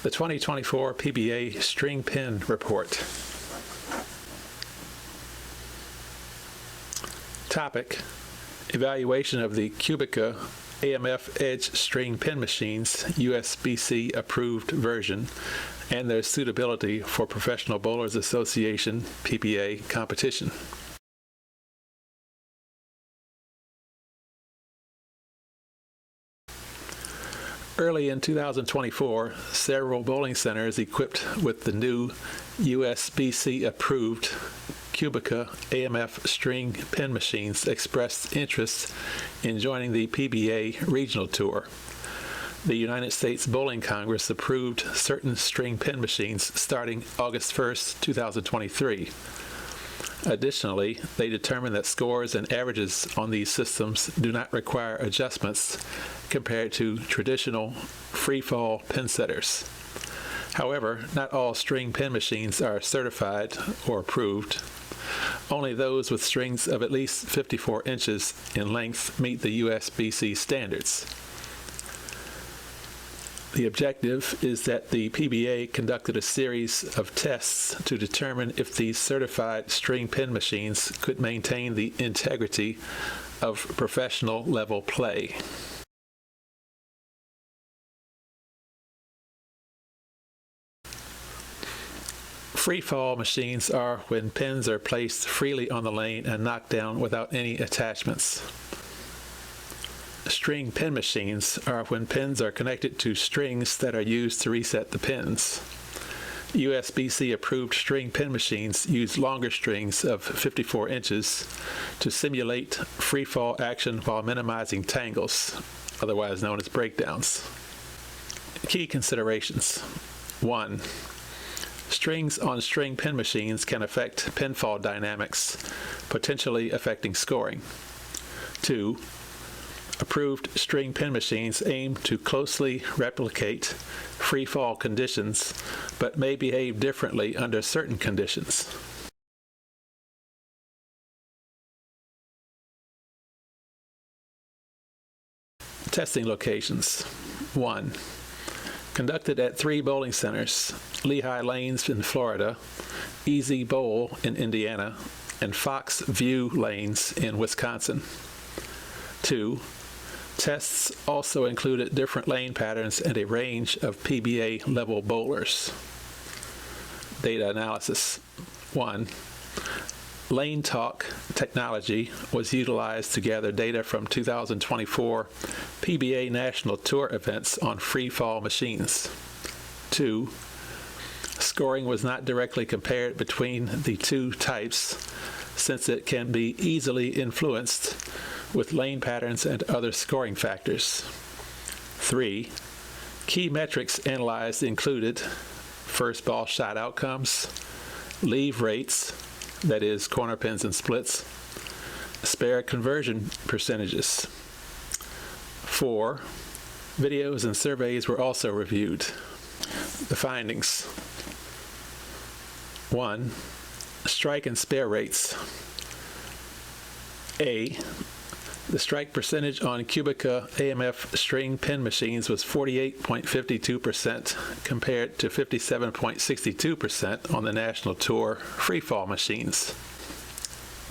The 2024 PBA String Pin Report. Topic: Evaluation of the Cubica AMF Edge String Pin Machines USB-C approved version and their suitability for Professional Bowlers Association PBA competition. Early in 2024, several bowling centers equipped with the new USB-C approved Cubica AMF string pin machines expressed interest in joining the PBA Regional Tour. The United States Bowling Congress approved certain string pin machines starting August 1st, 2023. Additionally, they determined that scores and averages on these systems do not require adjustments compared to traditional free-fall pinsetters. However, not all string pin machines are certified or approved. Only those with strings of at least 54 inches in length meet the USB-C standards. The objective is that the PBA conducted a series of tests to determine if these certified string pin machines could maintain the integrity of professional level play. Free-fall machines are when pins are placed freely on the lane and knocked down without any attachments. String pin machines are when pins are connected to strings that are used to reset the pins. USB-C approved string pin machines use longer strings of 54 inches to simulate free-fall action while minimizing tangles, otherwise known as breakdowns. Key considerations. 1. Strings on string pin machines can affect pinfall dynamics, potentially affecting scoring. 2. Approved string pin machines aim to closely replicate free-fall conditions, but may behave differently under certain conditions. Testing locations. 1. Conducted at 3 bowling centers: Lehigh Lanes in Florida, Easy Bowl in Indiana, and Fox View Lanes in Wisconsin. 2. Tests also included different lane patterns and a range of PBA level bowlers. Data analysis. 1. Lane Talk technology was utilized to gather data from 2024 PBA National Tour events on free-fall machines. 2. Scoring was not directly compared between the two types, since it can be easily influenced with lane patterns and other scoring factors. 3. Key metrics analyzed included first ball shot outcomes, leave rates, that is, corner pins and splits, spare conversion percentages. 4. Videos and surveys were also reviewed. The findings. 1. Strike and spare rates. A. The strike percentage on Cubica AMF string pin machines was 48.52% compared to 57.62% on the National Tour freefall machines.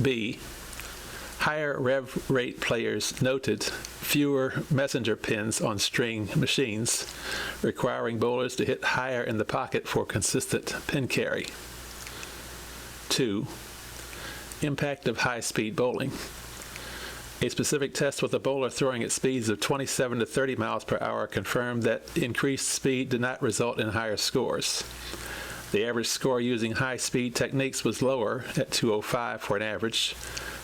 B. Higher rev rate players noted fewer messenger pins on string machines, requiring bowlers to hit higher in the pocket for consistent pin carry. 2. Impact of high-speed bowling. A specific test with a bowler throwing at speeds of 27 to 30 miles per hour confirmed that increased speed did not result in higher scores. The average score using high-speed techniques was lower at 205 for an average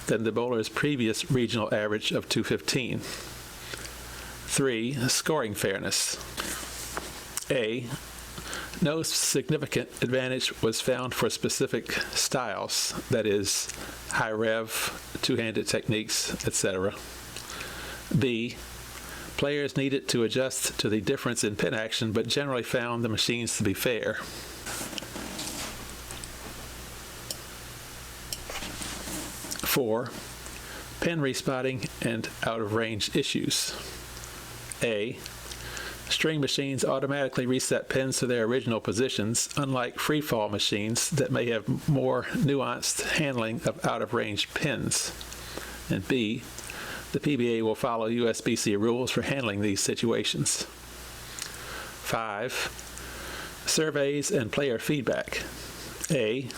than the bowler's previous regional average of 215. 3. Scoring fairness. A. No significant advantage was found for specific styles, that is, high rev, two-handed techniques, etc. B. Players needed to adjust to the difference in pin action, but generally found the machines to be fair. 4. Pin respotting and out-of-range issues. A. String machines automatically reset pins to their original positions, unlike free-fall machines that may have more nuanced handling of out-of-range pins. And B, the PBA will follow USBC rules for handling these situations. 5. Surveys and player feedback. A.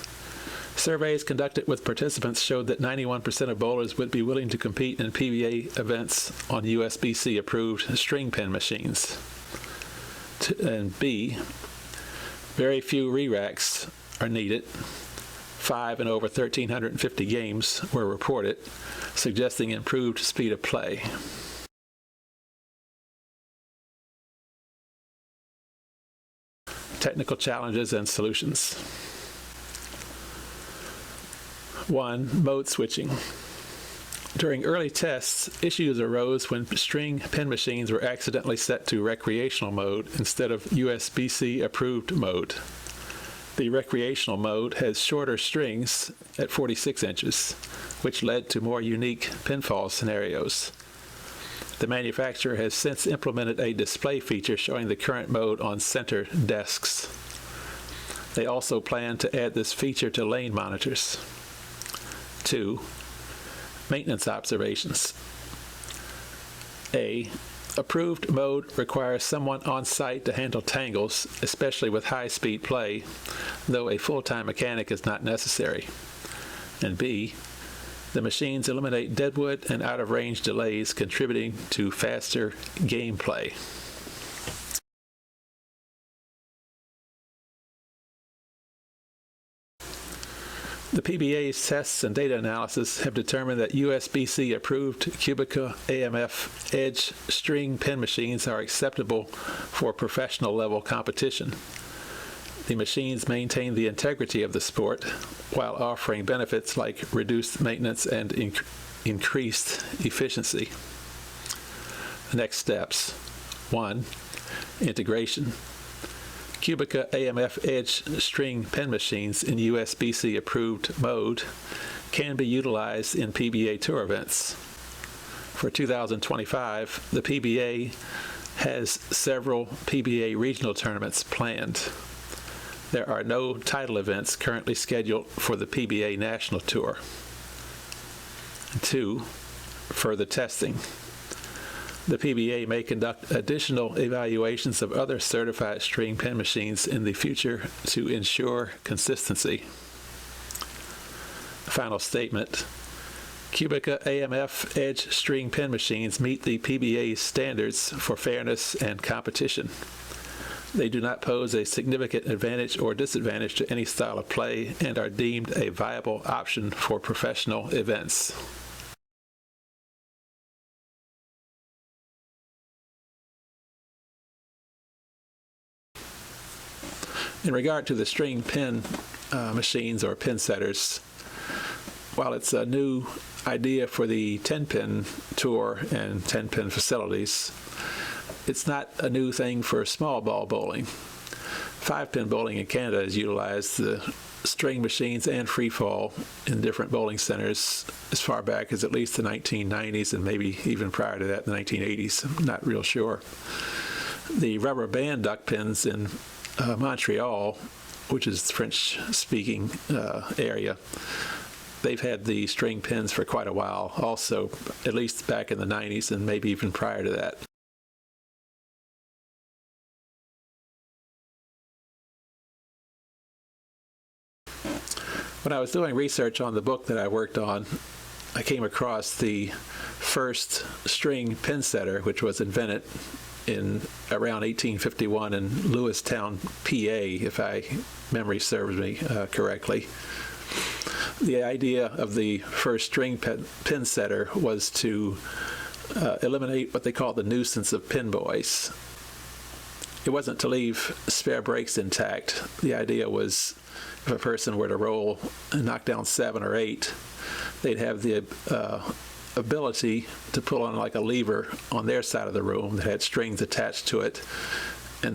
Surveys conducted with participants showed that 91% of bowlers would be willing to compete in PBA events on USBC-approved string pin machines. And B, very few re-racks are needed. 5 in over 1,350 games were reported, suggesting improved speed of play. Technical challenges and solutions. 1. Mode switching. During early tests, issues arose when string pin machines were accidentally set to recreational mode instead of USBC-approved mode. The recreational mode has shorter strings at 46 inches, which led to more unique pinfall scenarios. The manufacturer has since implemented a display feature showing the current mode on center desks. They also plan to add this feature to lane monitors. 2. Maintenance observations. A. Approved mode requires someone on site to handle tangles, especially with high-speed play, though a full-time mechanic is not necessary. And B. The machines eliminate deadwood and out-of-range delays, contributing to faster gameplay. The PBA's tests and data analysis have determined that USBC-approved Cubica AMF Edge string pin machines are acceptable for professional-level competition. The machines maintain the integrity of the sport while offering benefits like reduced maintenance and increased efficiency. The next steps. 1. Integration. Cubica AMF Edge string pin machines in USBC-approved mode can be utilized in PBA Tour events. For 2025, the PBA has several PBA regional tournaments planned. There are no title events currently scheduled for the PBA National Tour. 2. Further testing. The PBA may conduct additional evaluations of other certified string pin machines in the future to ensure consistency. Final statement. Cubica AMF Edge string pin machines meet the PBA's standards for fairness and competition. They do not pose a significant advantage or disadvantage to any style of play and are deemed a viable option for professional events. In regard to the string pin machines or pinsetters, while it's a new idea for the 10-pin tour and 10-pin facilities, it's not a new thing for small ball bowling. 5-pin bowling in Canada has utilized the string machines and free fall in different bowling centers as far back as at least the 1990s and maybe even prior to that, the 1980s. I'm not real sure. The rubber band duck pins in Montreal, which is the French-speaking area, they've had the string pins for quite a while also, at least back in the 90s and maybe even prior to that. When I was doing research on the book that I worked on, I came across the first string pinsetter, which was invented in around 1851 in Lewistown, PA, if memory serves me correctly. The idea of the first string pinsetter was to eliminate what they called the nuisance of pin boys. It wasn't to leave spare breaks intact. The idea was if a person were to roll and knock down 7 or 8, they'd have the ability to pull on like a lever on their side of the room that had strings attached to it, and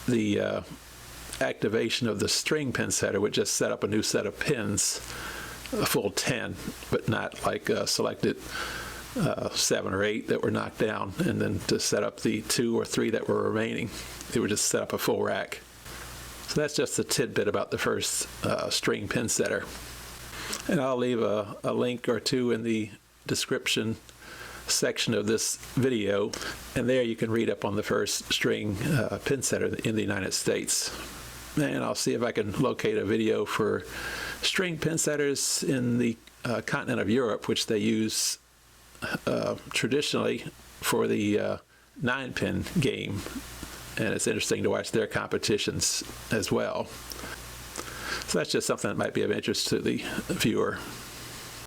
the activation of the string pinsetter would just set up a new set of pins, a full 10, but not like selected 7 or 8 that were knocked down, and then to set up the 2 or 3 that were remaining, they would just set up a full rack. So that's just a tidbit about the first string pin setter. And I'll leave a link or two in the description section of this video, and there you can read up on the first string pin setter in the United States. And I'll see if I can locate a video for string pin setters in the continent of Europe, which they use traditionally for the Ninepin game, and it's interesting to watch their competitions as well. So that's just something that might be of interest to the viewer.